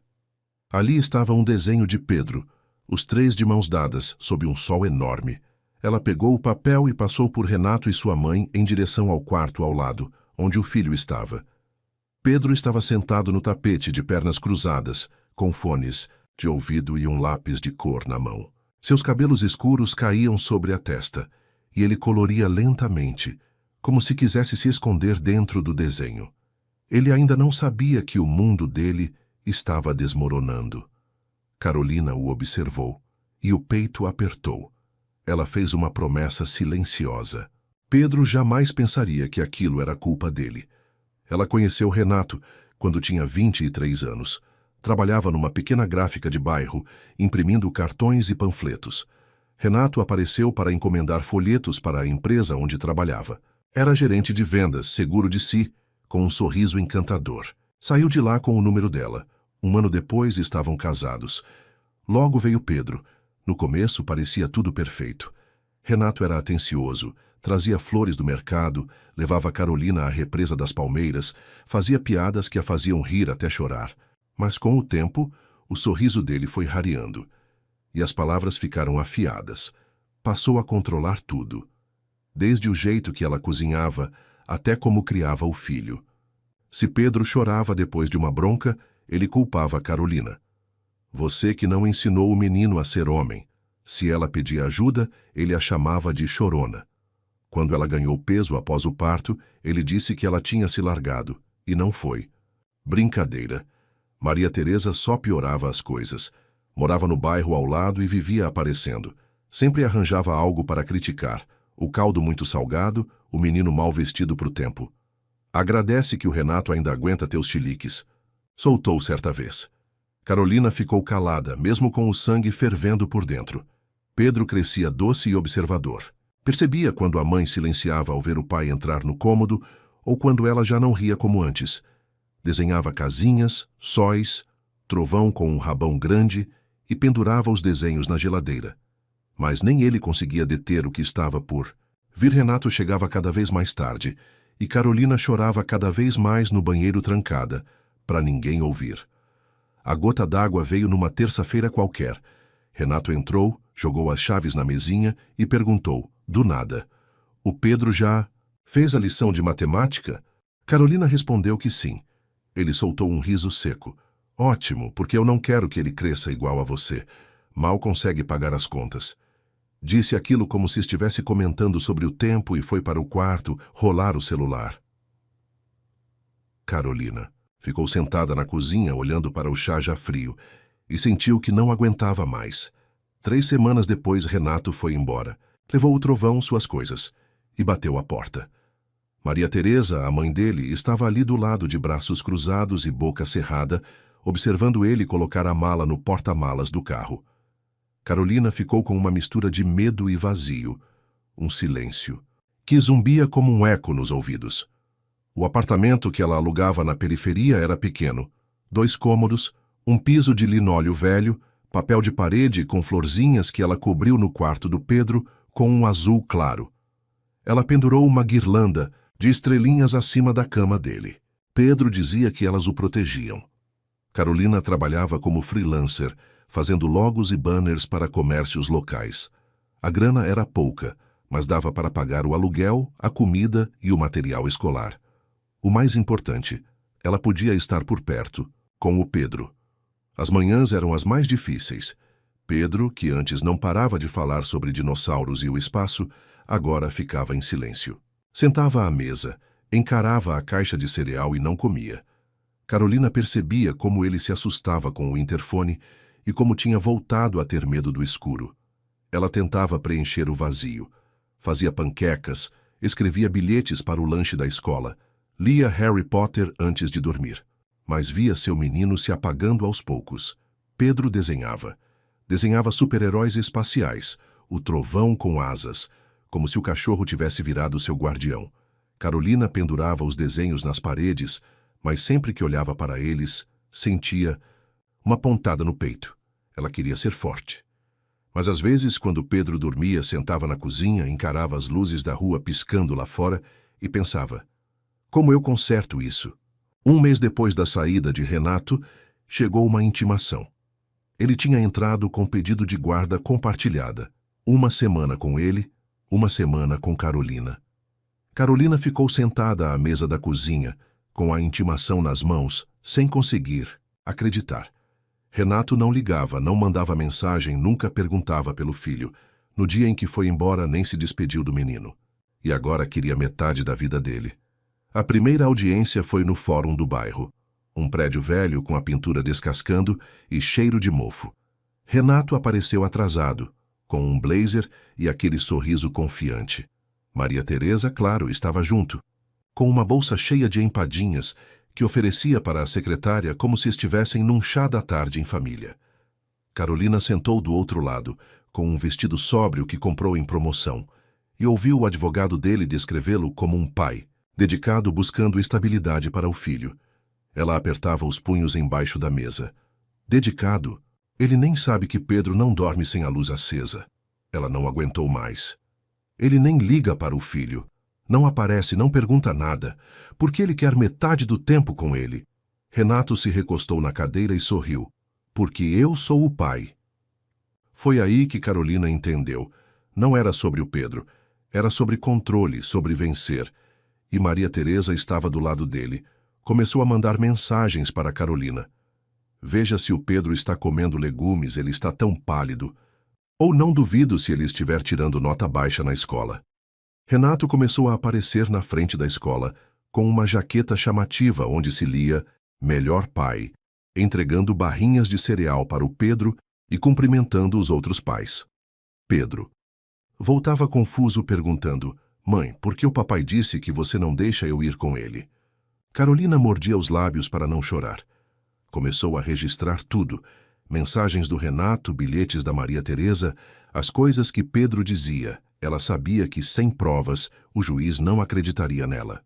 Ali estava um desenho de Pedro, os 3 de mãos dadas, sob um sol enorme. Ela pegou o papel e passou por Renato e sua mãe em direção ao quarto ao lado, onde o filho estava. Pedro estava sentado no tapete de pernas cruzadas, com fones de ouvido e um lápis de cor na mão. Seus cabelos escuros caíam sobre a testa, e ele coloria lentamente, como se quisesse se esconder dentro do desenho. Ele ainda não sabia que o mundo dele estava desmoronando. Carolina o observou, e o peito apertou. Ela fez uma promessa silenciosa. Pedro jamais pensaria que aquilo era culpa dele. Ela conheceu Renato quando tinha 23 anos. Trabalhava numa pequena gráfica de bairro, imprimindo cartões e panfletos. Renato apareceu para encomendar folhetos para a empresa onde trabalhava. Era gerente de vendas, seguro de si, com um sorriso encantador. Saiu de lá com o número dela. Um ano depois estavam casados. Logo veio Pedro. No começo parecia tudo perfeito. Renato era atencioso, trazia flores do mercado, levava Carolina à represa das Palmeiras, fazia piadas que a faziam rir até chorar. Mas com o tempo, o sorriso dele foi rareando. E as palavras ficaram afiadas. Passou a controlar tudo. Desde o jeito que ela cozinhava, até como criava o filho. Se Pedro chorava depois de uma bronca, ele culpava Carolina. Você que não ensinou o menino a ser homem. Se ela pedia ajuda, ele a chamava de chorona. Quando ela ganhou peso após o parto, ele disse que ela tinha se largado, e não foi. Brincadeira. Maria Teresa só piorava as coisas. Morava no bairro ao lado e vivia aparecendo. Sempre arranjava algo para criticar. O caldo muito salgado, o menino mal vestido pro tempo. Agradece que o Renato ainda aguenta teus chiliques. Soltou certa vez. Carolina ficou calada, mesmo com o sangue fervendo por dentro. Pedro crescia doce e observador. Percebia quando a mãe silenciava ao ver o pai entrar no cômodo ou quando ela já não ria como antes. Desenhava casinhas, sóis, trovão com um rabão grande e pendurava os desenhos na geladeira. Mas nem ele conseguia deter o que estava por vir. Renato chegava cada vez mais tarde e Carolina chorava cada vez mais no banheiro trancada, para ninguém ouvir. A gota d'água veio numa terça-feira qualquer. Renato entrou, jogou as chaves na mesinha e perguntou, do nada, o Pedro já fez a lição de matemática? Carolina respondeu que sim. Ele soltou um riso seco. Ótimo, porque eu não quero que ele cresça igual a você. Mal consegue pagar as contas. Disse aquilo como se estivesse comentando sobre o tempo e foi para o quarto rolar o celular. Carolina ficou sentada na cozinha olhando para o chá já frio e sentiu que não aguentava mais. 3 semanas depois, Renato foi embora. Levou o trovão suas coisas e bateu a porta. Maria Teresa, a mãe dele, estava ali do lado de braços cruzados e boca cerrada, observando ele colocar a mala no porta-malas do carro. Carolina ficou com uma mistura de medo e vazio, um silêncio, que zumbia como um eco nos ouvidos. O apartamento que ela alugava na periferia era pequeno, 2 cômodos, um piso de linóleo velho, papel de parede com florzinhas que ela cobriu no quarto do Pedro com um azul claro. Ela pendurou uma guirlanda de estrelinhas acima da cama dele. Pedro dizia que elas o protegiam. Carolina trabalhava como freelancer, fazendo logos e banners para comércios locais. A grana era pouca, mas dava para pagar o aluguel, a comida e o material escolar. O mais importante, ela podia estar por perto, com o Pedro. As manhãs eram as mais difíceis. Pedro, que antes não parava de falar sobre dinossauros e o espaço, agora ficava em silêncio. Sentava à mesa, encarava a caixa de cereal e não comia. Carolina percebia como ele se assustava com o interfone e como tinha voltado a ter medo do escuro. Ela tentava preencher o vazio. Fazia panquecas, escrevia bilhetes para o lanche da escola, lia Harry Potter antes de dormir. Mas via seu menino se apagando aos poucos. Pedro desenhava. Desenhava super-heróis espaciais, o trovão com asas, como se o cachorro tivesse virado seu guardião. Carolina pendurava os desenhos nas paredes, mas sempre que olhava para eles, sentia uma pontada no peito. Ela queria ser forte. Mas às vezes, quando Pedro dormia, sentava na cozinha, encarava as luzes da rua piscando lá fora e pensava, como eu conserto isso? 1 mês depois da saída de Renato, chegou uma intimação. Ele tinha entrado com pedido de guarda compartilhada. Uma semana com ele, uma semana com Carolina. Carolina ficou sentada à mesa da cozinha, com a intimação nas mãos, sem conseguir acreditar. Renato não ligava, não mandava mensagem, nunca perguntava pelo filho. No dia em que foi embora, nem se despediu do menino. E agora queria metade da vida dele. A primeira audiência foi no fórum do bairro. Um prédio velho com a pintura descascando e cheiro de mofo. Renato apareceu atrasado, com um blazer e aquele sorriso confiante. Maria Teresa, claro, estava junto, com uma bolsa cheia de empadinhas que oferecia para a secretária como se estivessem num chá da tarde em família. Carolina sentou do outro lado, com um vestido sóbrio que comprou em promoção, e ouviu o advogado dele descrevê-lo como um pai, dedicado buscando estabilidade para o filho. Ela apertava os punhos embaixo da mesa. Dedicado? Ele nem sabe que Pedro não dorme sem a luz acesa. Ela não aguentou mais. Ele nem liga para o filho. Não aparece, não pergunta nada, porque ele quer metade do tempo com ele. Renato se recostou na cadeira e sorriu. Porque eu sou o pai. Foi aí que Carolina entendeu. Não era sobre o Pedro. Era sobre controle, sobre vencer. E Maria Teresa estava do lado dele. Começou a mandar mensagens para Carolina. Veja se o Pedro está comendo legumes, ele está tão pálido. Ou não duvido se ele estiver tirando nota baixa na escola. Renato começou a aparecer na frente da escola, com uma jaqueta chamativa onde se lia Melhor Pai, entregando barrinhas de cereal para o Pedro e cumprimentando os outros pais. Pedro voltava confuso perguntando, mãe, por que o papai disse que você não deixa eu ir com ele? Carolina mordia os lábios para não chorar. Começou a registrar tudo, mensagens do Renato, bilhetes da Maria Teresa, as coisas que Pedro dizia. Ela sabia que, sem provas, o juiz não acreditaria nela.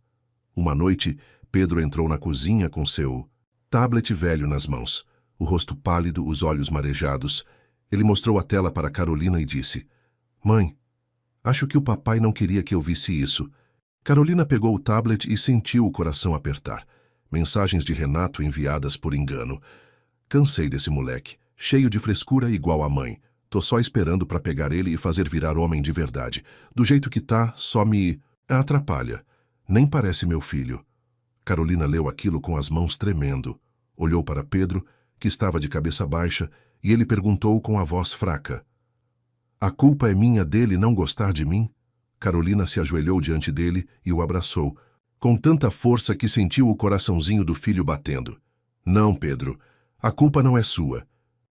Uma noite, Pedro entrou na cozinha com seu tablet velho nas mãos, o rosto pálido, os olhos marejados. Ele mostrou a tela para Carolina e disse, mãe, acho que o papai não queria que eu visse isso. Carolina pegou o tablet e sentiu o coração apertar. Mensagens de Renato enviadas por engano. Cansei desse moleque, cheio de frescura igual a mãe. Tô só esperando para pegar ele e fazer virar homem de verdade. Do jeito que tá, só me atrapalha. Nem parece meu filho. Carolina leu aquilo com as mãos tremendo. Olhou para Pedro, que estava de cabeça baixa, e ele perguntou com a voz fraca. A culpa é minha dele não gostar de mim? Carolina se ajoelhou diante dele e o abraçou, com tanta força que sentiu o coraçãozinho do filho batendo. Não, Pedro, a culpa não é sua.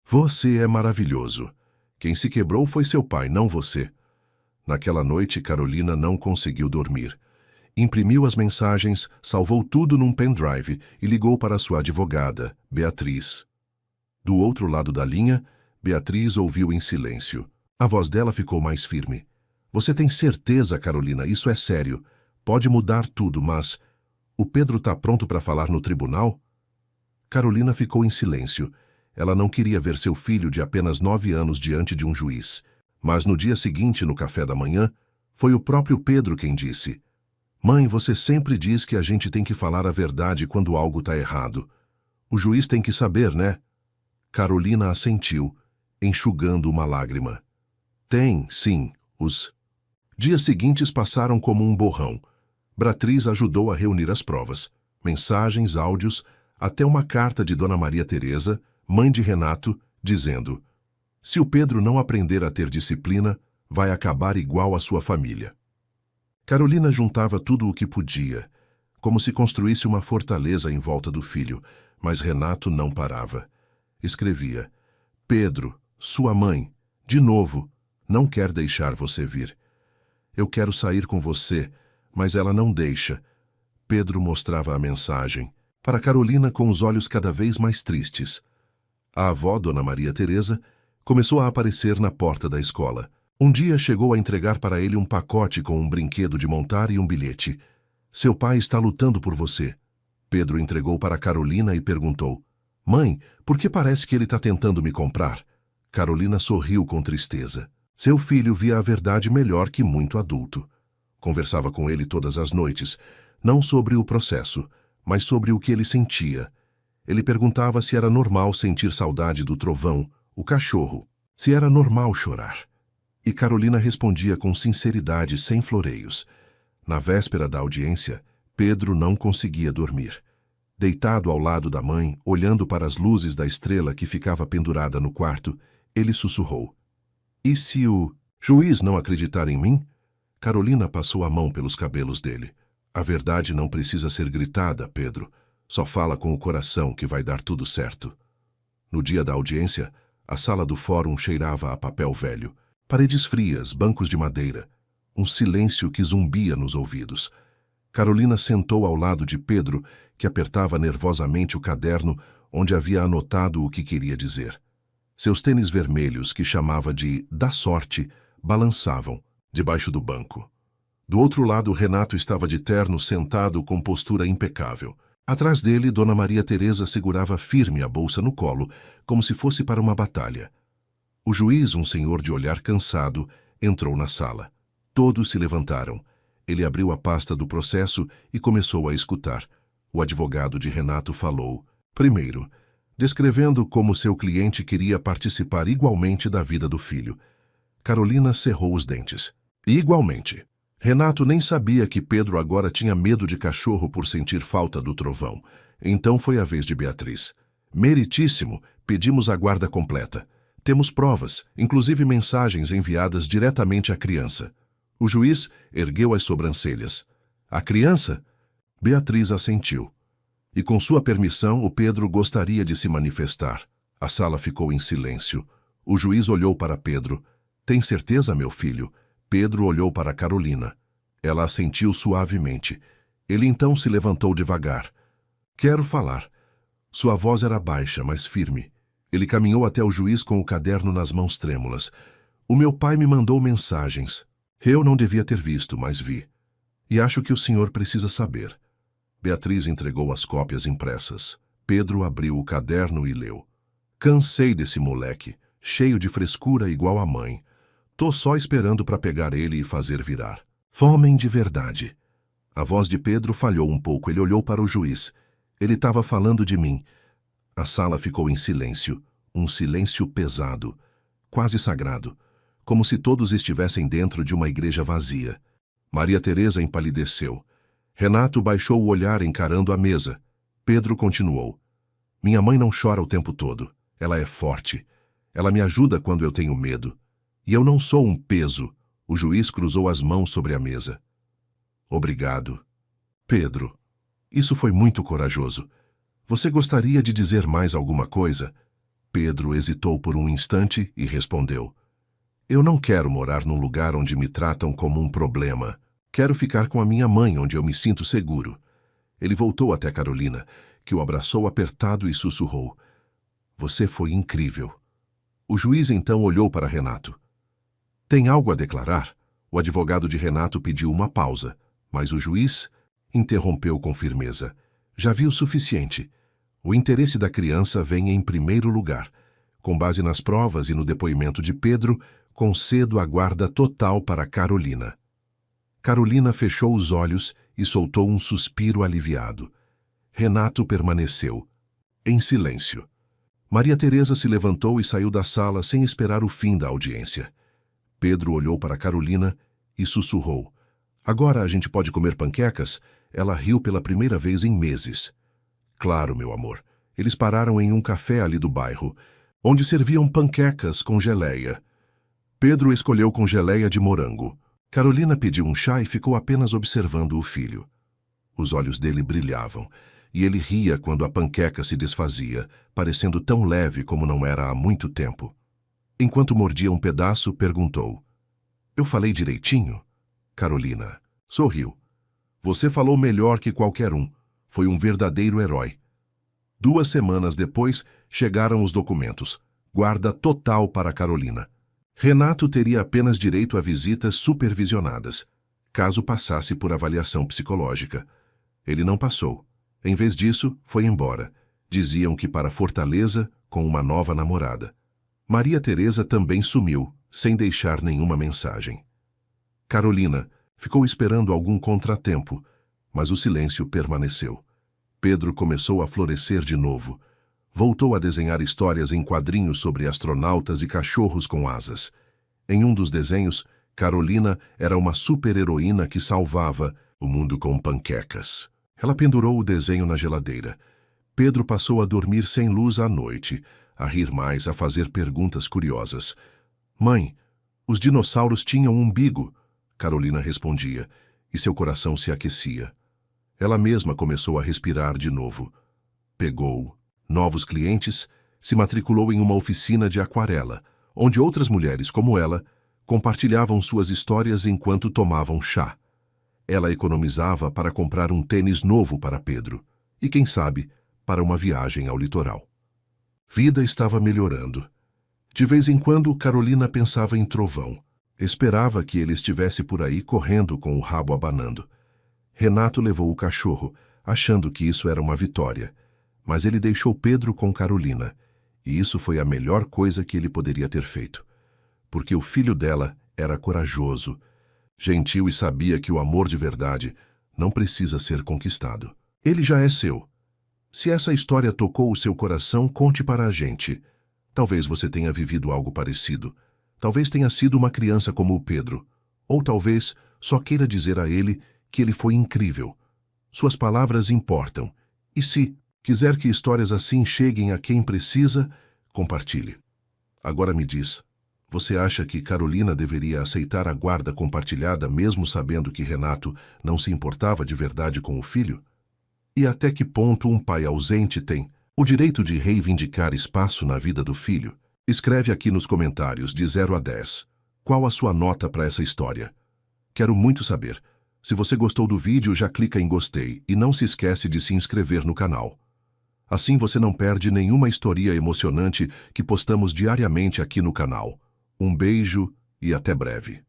Você é maravilhoso. Quem se quebrou foi seu pai, não você. Naquela noite, Carolina não conseguiu dormir. Imprimiu as mensagens, salvou tudo num pendrive e ligou para sua advogada, Beatriz. Do outro lado da linha, Beatriz ouviu em silêncio. A voz dela ficou mais firme. Você tem certeza, Carolina, isso é sério. Pode mudar tudo, mas... O Pedro está pronto para falar no tribunal? Carolina ficou em silêncio. Ela não queria ver seu filho de apenas 9 anos diante de um juiz. Mas no dia seguinte, no café da manhã, foi o próprio Pedro quem disse: Mãe, você sempre diz que a gente tem que falar a verdade quando algo está errado. O juiz tem que saber, né? Carolina assentiu, enxugando uma lágrima. Tem, sim, os dias seguintes passaram como um borrão. Beatriz ajudou a reunir as provas, mensagens, áudios, até uma carta de Dona Maria Teresa, mãe de Renato, dizendo: se o Pedro não aprender a ter disciplina, vai acabar igual a sua família. Carolina juntava tudo o que podia, como se construísse uma fortaleza em volta do filho, mas Renato não parava. Escrevia: Pedro, sua mãe, de novo, não quer deixar você vir. Eu quero sair com você, mas ela não deixa. Pedro mostrava a mensagem, para Carolina com os olhos cada vez mais tristes. A avó, Dona Maria Teresa, começou a aparecer na porta da escola. Um dia chegou a entregar para ele um pacote com um brinquedo de montar e um bilhete. Seu pai está lutando por você. Pedro entregou para Carolina e perguntou: Mãe, por que parece que ele está tentando me comprar? Carolina sorriu com tristeza. Seu filho via a verdade melhor que muito adulto. Conversava com ele todas as noites, não sobre o processo, mas sobre o que ele sentia. Ele perguntava se era normal sentir saudade do trovão, o cachorro, se era normal chorar. E Carolina respondia com sinceridade, sem floreios. Na véspera da audiência, Pedro não conseguia dormir. Deitado ao lado da mãe, olhando para as luzes da estrela que ficava pendurada no quarto, ele sussurrou: "E se o juiz não acreditar em mim?" Carolina passou a mão pelos cabelos dele. "A verdade não precisa ser gritada, Pedro. Só fala com o coração que vai dar tudo certo." No dia da audiência, a sala do fórum cheirava a papel velho. Paredes frias, bancos de madeira. Um silêncio que zumbia nos ouvidos. Carolina sentou ao lado de Pedro, que apertava nervosamente o caderno onde havia anotado o que queria dizer. Seus tênis vermelhos, que chamava de "da sorte", balançavam debaixo do banco. Do outro lado, Renato estava de terno, sentado com postura impecável. Atrás dele, Dona Maria Teresa segurava firme a bolsa no colo, como se fosse para uma batalha. O juiz, um senhor de olhar cansado, entrou na sala. Todos se levantaram. Ele abriu a pasta do processo e começou a escutar. O advogado de Renato falou, primeiro, descrevendo como seu cliente queria participar igualmente da vida do filho. Carolina cerrou os dentes. Igualmente. Renato nem sabia que Pedro agora tinha medo de cachorro por sentir falta do trovão. Então foi a vez de Beatriz. Meritíssimo, pedimos a guarda completa. Temos provas, inclusive mensagens enviadas diretamente à criança. O juiz ergueu as sobrancelhas. A criança? Beatriz assentiu. E com sua permissão, o Pedro gostaria de se manifestar. A sala ficou em silêncio. O juiz olhou para Pedro. Tem certeza, meu filho? Pedro olhou para Carolina. Ela assentiu suavemente. Ele então se levantou devagar. Quero falar. Sua voz era baixa, mas firme. Ele caminhou até o juiz com o caderno nas mãos trêmulas. O meu pai me mandou mensagens. Eu não devia ter visto, mas vi. E acho que o senhor precisa saber. Beatriz entregou as cópias impressas. Pedro abriu o caderno e leu. Cansei desse moleque, cheio de frescura igual a mãe. Tô só esperando para pegar ele e fazer virar. Homem de verdade. A voz de Pedro falhou um pouco. Ele olhou para o juiz. Ele estava falando de mim. A sala ficou em silêncio. Um silêncio pesado, quase sagrado, como se todos estivessem dentro de uma igreja vazia. Maria Teresa empalideceu. Renato baixou o olhar encarando a mesa. Pedro continuou. Minha mãe não chora o tempo todo. Ela é forte. Ela me ajuda quando eu tenho medo. E eu não sou um peso. O juiz cruzou as mãos sobre a mesa. Obrigado. Pedro, isso foi muito corajoso. Você gostaria de dizer mais alguma coisa? Pedro hesitou por um instante e respondeu. Eu não quero morar num lugar onde me tratam como um problema. Quero ficar com a minha mãe, onde eu me sinto seguro. Ele voltou até Carolina, que o abraçou apertado e sussurrou. Você foi incrível. O juiz então olhou para Renato. Tem algo a declarar? O advogado de Renato pediu uma pausa, mas o juiz interrompeu com firmeza. Já vi o suficiente. O interesse da criança vem em primeiro lugar. Com base nas provas e no depoimento de Pedro, concedo a guarda total para Carolina. Carolina fechou os olhos e soltou um suspiro aliviado. Renato permaneceu, em silêncio. Maria Teresa se levantou e saiu da sala sem esperar o fim da audiência. Pedro olhou para Carolina e sussurrou. Agora a gente pode comer panquecas? Ela riu pela primeira vez em meses. Claro, meu amor. Eles pararam em um café ali do bairro, onde serviam panquecas com geleia. Pedro escolheu com geleia de morango. Carolina pediu um chá e ficou apenas observando o filho. Os olhos dele brilhavam, e ele ria quando a panqueca se desfazia, parecendo tão leve como não era há muito tempo. Enquanto mordia um pedaço, perguntou. Eu falei direitinho? Carolina sorriu. Você falou melhor que qualquer um. Foi um verdadeiro herói. 2 semanas depois, chegaram os documentos. Guarda total para Carolina. Renato teria apenas direito a visitas supervisionadas, caso passasse por avaliação psicológica. Ele não passou. Em vez disso, foi embora. Diziam que para Fortaleza, com uma nova namorada. Maria Teresa também sumiu, sem deixar nenhuma mensagem. Carolina ficou esperando algum contratempo, mas o silêncio permaneceu. Pedro começou a florescer de novo. Voltou a desenhar histórias em quadrinhos sobre astronautas e cachorros com asas. Em um dos desenhos, Carolina era uma super-heroína que salvava o mundo com panquecas. Ela pendurou o desenho na geladeira. Pedro passou a dormir sem luz à noite, a rir mais, a fazer perguntas curiosas. Mãe, os dinossauros tinham um umbigo, Carolina respondia, e seu coração se aquecia. Ela mesma começou a respirar de novo. Pegou novos clientes, se matriculou em uma oficina de aquarela, onde outras mulheres como ela compartilhavam suas histórias enquanto tomavam chá. Ela economizava para comprar um tênis novo para Pedro e, quem sabe, para uma viagem ao litoral. Vida estava melhorando. De vez em quando, Carolina pensava em Trovão. Esperava que ele estivesse por aí correndo com o rabo abanando. Renato levou o cachorro, achando que isso era uma vitória. Mas ele deixou Pedro com Carolina, e isso foi a melhor coisa que ele poderia ter feito. Porque o filho dela era corajoso, gentil e sabia que o amor de verdade não precisa ser conquistado. Ele já é seu. Se essa história tocou o seu coração, conte para a gente. Talvez você tenha vivido algo parecido. Talvez tenha sido uma criança como o Pedro. Ou talvez só queira dizer a ele que ele foi incrível. Suas palavras importam. E se quiser que histórias assim cheguem a quem precisa, compartilhe. Agora me diz, você acha que Carolina deveria aceitar a guarda compartilhada mesmo sabendo que Renato não se importava de verdade com o filho? E até que ponto um pai ausente tem o direito de reivindicar espaço na vida do filho? Escreve aqui nos comentários de 0 a 10. Qual a sua nota para essa história? Quero muito saber. Se você gostou do vídeo, já clica em gostei e não se esquece de se inscrever no canal. Assim você não perde nenhuma história emocionante que postamos diariamente aqui no canal. Um beijo e até breve.